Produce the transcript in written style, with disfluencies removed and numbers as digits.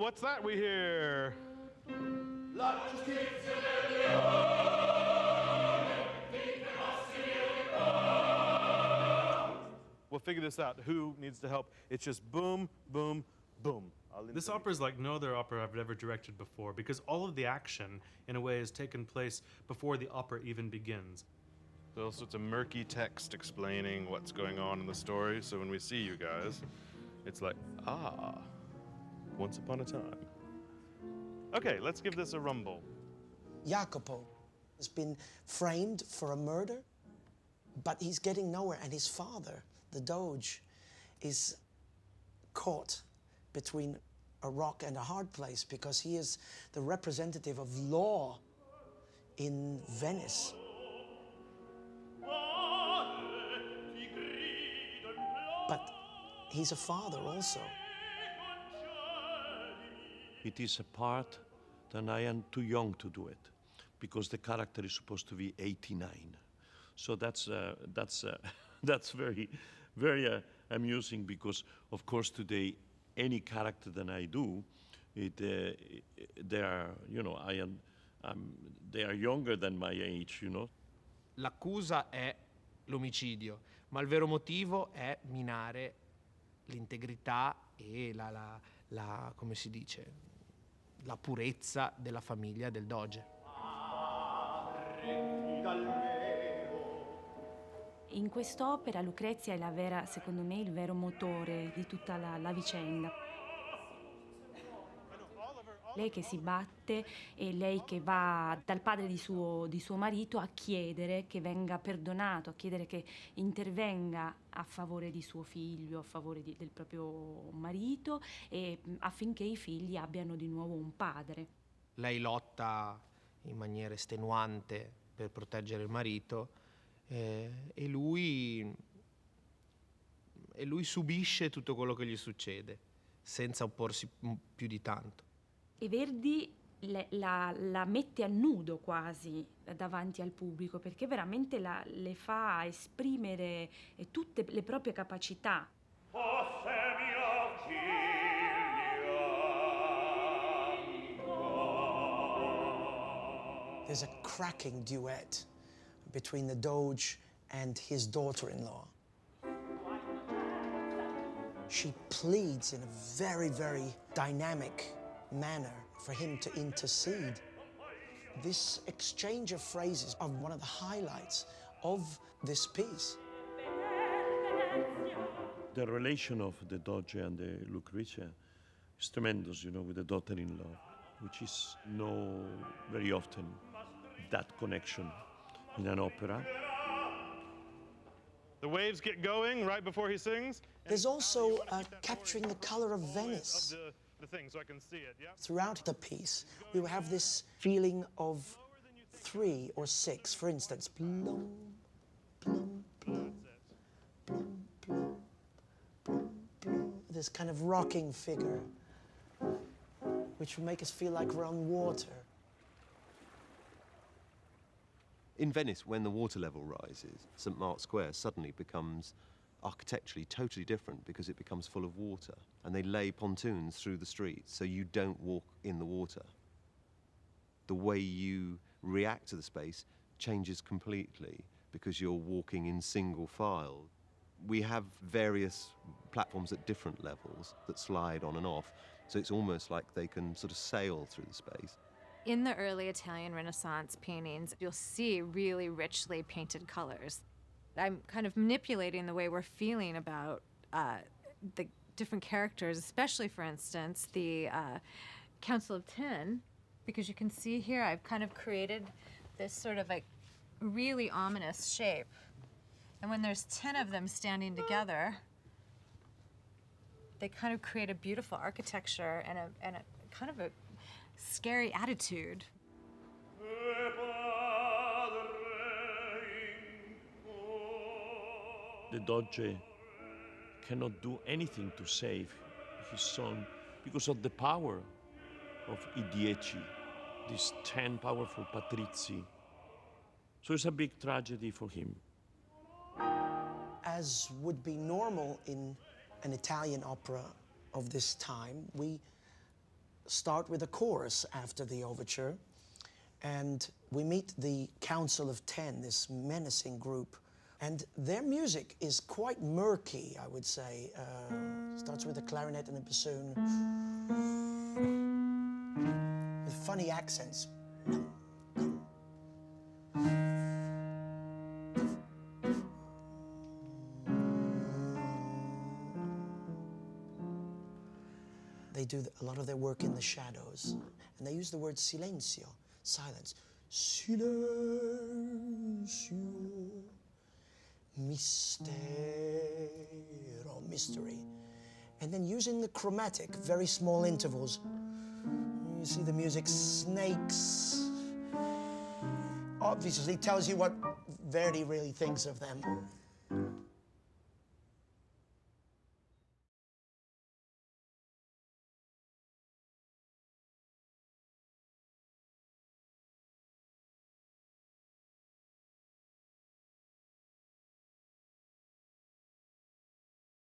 what's that we hear? We'll figure this out. Who needs to help? It's just boom, boom, boom. This opera is like no other opera I've ever directed before because all of the action, in a way, has taken place before the opera even begins. There's all sorts of murky text explaining what's going on in the story, so when we see you guys, it's like, ah, once upon a time. Okay, let's give this a rumble. Jacopo has been framed for a murder, but he's getting nowhere, and his father, the Doge, is caught between a rock and a hard place because he is the representative of law in Venice. But he's a father also. It is a part that I am too young to do it because the character is supposed to be 89. So that's very, very amusing because, of course, today any character that I do, they are, you know, they are younger than my age, you know. L'accusa è l'omicidio, ma il vero motivo è minare l'integrità e come si dice, la purezza della famiglia del Doge. In quest'opera Lucrezia è secondo me, il vero motore di tutta la vicenda. Lei che si batte e lei che va dal padre di suo marito a chiedere che venga perdonato, a chiedere che intervenga a favore di suo figlio, a favore del proprio marito e affinché i figli abbiano di nuovo un padre. Lei lotta in maniera estenuante per proteggere il marito e lui subisce tutto quello che gli succede senza opporsi più di tanto. E Verdi la mette a nudo quasi davanti al pubblico perché veramente le fa esprimere tutte le proprie capacità. There's a cracking duet between the Doge and his daughter-in-law. She pleads in a very, very dynamic manner for him to intercede. This exchange of phrases are one of the highlights of this piece. The relation of the Doge and the Lucrezia is tremendous, you know, with the daughter-in-law, which is very often that connection in an opera. The waves get going right before he sings. There's also capturing the color of Venice. The thing, so I can see it, yeah? Throughout the piece, we will have this feeling of 3 or 6. For instance, plum, plum, plum, plum, plum, plum, plum. This kind of rocking figure, which will make us feel like we're on water. In Venice, when the water level rises, St. Mark's Square suddenly becomes architecturally totally different because it becomes full of water. And they lay pontoons through the streets so you don't walk in the water. The way you react to the space changes completely because you're walking in single file. We have various platforms at different levels that slide on and off, so it's almost like they can sort of sail through the space. In the early Italian Renaissance paintings, you'll see really richly painted colors. I'm kind of manipulating the way we're feeling about the different characters, especially, for instance, the Council of 10, because you can see here I've kind of created this sort of like really ominous shape. And when there's 10 of them standing together, they kind of create a beautiful architecture and a kind of a scary attitude. The Doge cannot do anything to save his son because of the power of I Dieci, these 10 powerful patrizi. So it's a big tragedy for him. As would be normal in an Italian opera of this time, we start with a chorus after the overture, and we meet the Council of Ten, this menacing group, and their music is quite murky, I would say. Starts with a clarinet and a bassoon, with funny accents. They do a lot of their work in the shadows, and they use the word silencio, silence. Silencio, mistero, mystery. And then using the chromatic, very small intervals. You see the music snakes. Obviously tells you what Verdi really thinks of them.